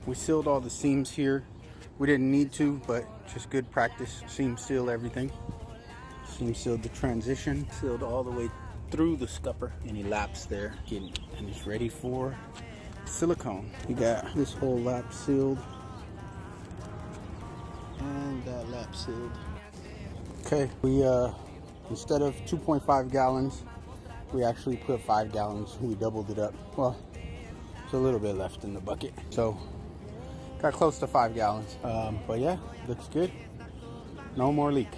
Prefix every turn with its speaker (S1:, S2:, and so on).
S1: We sealed all the seams here. We didn't need to, but just good practice. Seam seal everything. Seam sealed the transition. Sealed all the way through the scupper. Any laps there. And it's ready for silicone. We got this whole lap sealed. And that lap sealed. Okay, we instead of 2.5 gallons, we actually put 5 gallons. We doubled it up. Well, there's a little bit left in the bucket. So got close to 5 gallons. But yeah, looks good. No more leak.